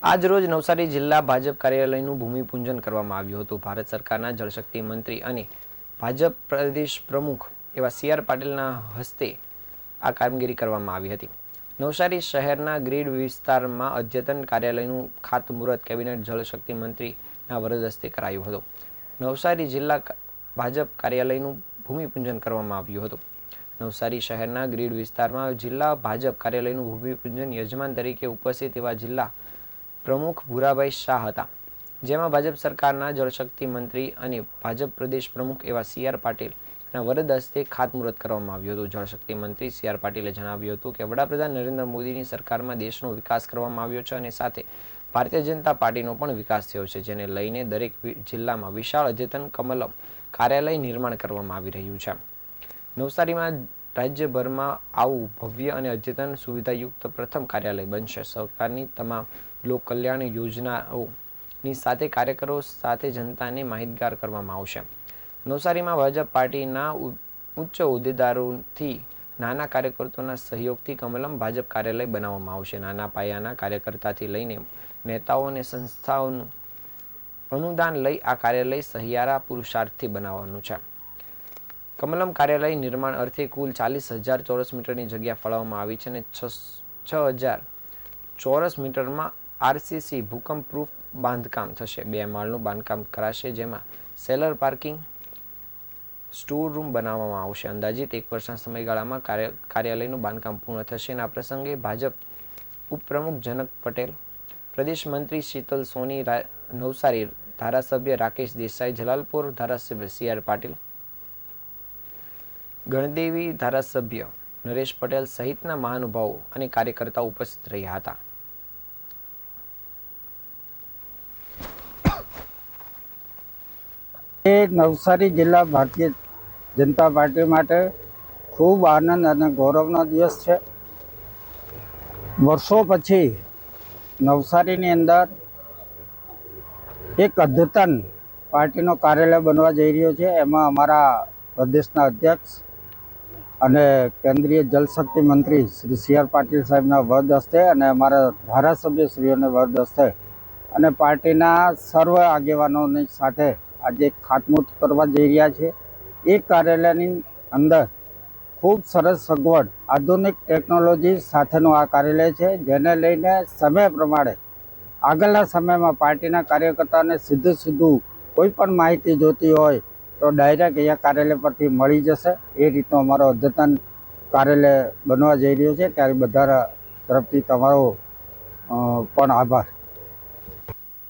આજ રોજ નવસારી જિલ્લા ભાજપ કાર્યાલયનું ભૂમિપૂજન કરવામાં આવ્યું હતું. ભારત સરકારના જળશક્તિ મંત્રી અને ભાજપ પ્રદેશ પ્રમુખ એવા સી.આર. પાટીલના હસ્તે આ કામગીરી કરવામાં આવી હતી. નવસારી શહેરના ગ્રીડ વિસ્તારમાં અદ્યતન કાર્યાલયનું ખાતમુહૂર્ત કેબિનેટ જળશક્તિ મંત્રીના વરદ હસ્તે કરાયું હતું. નવસારી જિલ્લા ભાજપ કાર્યાલયનું ભૂમિપૂજન કરવામાં આવ્યું હતું. નવસારી શહેરના ગ્રીડ વિસ્તારમાં જિલ્લા ભાજપ કાર્યાલયનું ભૂમિપૂજન યજમાન તરીકે ઉપસ્થિત એવા જિલ્લા પ્રમુખ ભૂરાભાઈ શાહ હતા, જેમાં ભાજપ સરકારના જળશક્તિ મંત્રી અને ભાજપ પ્રદેશ પ્રમુખ એવા સી.આર. પાટીલના વરદ હસ્તે ખાતમુહૂર્ત કરવામાં આવ્યું હતું. જળશક્તિ મંત્રી સી.આર. પાટીલે જણાવ્યું હતું કે વડાપ્રધાન નરેન્દ્ર મોદીની સરકારમાં દેશનો વિકાસ કરવામાં આવ્યો છે અને સાથે ભારતીય જનતા પાર્ટીનો પણ વિકાસ થયો છે, જેને લઈને દરેક જિલ્લામાં વિશાળ અદ્યતન કમલમ કાર્યાલય નિર્માણ કરવામાં આવી રહ્યું છે. નવસારીમાં રાજ્યભરમાં આવું ભવ્ય અને અદ્યતન સુવિધાયુક્ત પ્રથમ કાર્યાલય બનશે. સરકારની તમામ લોક કલ્યાણ યોજનાઓની સાથે કાર્યકરો સાથે જનતાને માહિતગાર કરવામાં આવશે. નવસારીમાં ભાજપ પાર્ટીના ઉચ્ચ હોદ્દેદારોથી નાના કાર્યકર્તાઓના સહયોગથી કમલમ ભાજપ કાર્યાલય બનાવવામાં આવશે. નાના પાયાના કાર્યકર્તાથી લઈને નેતાઓ અને સંસ્થાઓનું અનુદાન લઈ આ કાર્યાલય સહિયારા પુરુષાર્થથી બનાવવાનું છે. કમલમ કાર્યાલય નિર્માણ અર્થે કુલ 40,000 ચોરસ મીટરની જગ્યા ફાળવવામાં આવી છે અને 6,000 ચોરસ મીટરમાં આરસીસી ભૂકંપ પ્રૂફ બાંધકામ થશે. 2 માળનું બાંધકામ કરાશે, જેમાં સેલર પાર્કિંગ, સ્ટોર રૂમ બનાવવામાં આવશે. અંદાજિત 1 વર્ષના સમયગાળામાં કાર્યાલયનું બાંધકામ પૂર્ણ થશે. આ પ્રસંગે ભાજપ ઉપપ્રમુખ જનક પટેલ, પ્રદેશ મંત્રી શીતલ સોની, નવસારી ધારાસભ્ય રાકેશ દેસાઈ, જલાલપુર ધારાસભ્ય સી.આર. પાટીલ, ગણદેવી ધારાસભ્ય નરેશ પટેલ સહિતના મહાનુભાવો અને કાર્યકર્તાઓ ઉપસ્થિત રહ્યા હતા. નવસારી જિલ્લા ભારતીય જનતા પાર્ટી માટે ખૂબ આનંદ અને ગૌરવનો દિવસ છે. વર્ષો પછી નવસારીની અંદર એક અદ્યતન પાર્ટીનો કાર્યાલય બનવા જઈ રહ્યો છે. એમાં અમારા પ્રદેશના અધ્યક્ષ અને કેન્દ્રીય જલશક્તિ મંત્રી શ્રી સી.આર. પાટીલ સાહેબના વરદ હસ્તે અને અમારા ધારાસભ્યશ્રીઓના વરદ હસ્તે અને પાર્ટીના સર્વ આગેવાનોની સાથે આજે ખાતમુહૂર્ત કરવા જઈ રહ્યા છે. એ કાર્યાલયની અંદર ખૂબ સરસ સગવડ, આધુનિક ટેકનોલોજી સાથેનું આ કાર્યાલય છે, જેને લઈને સમય પ્રમાણે આગળના સમયમાં પાર્ટીના કાર્યકર્તાને સીધું કોઈ પણ માહિતી જોતી હોય તો ડાયરેક્ટ અહીંયા કાર્યાલય પરથી મળી જશે. એ રીતનો અમારો અદ્યતન કાર્યાલય બનવા જઈ રહ્યો છે. ત્યારે બધા તરફથી તમારો પણ આભાર.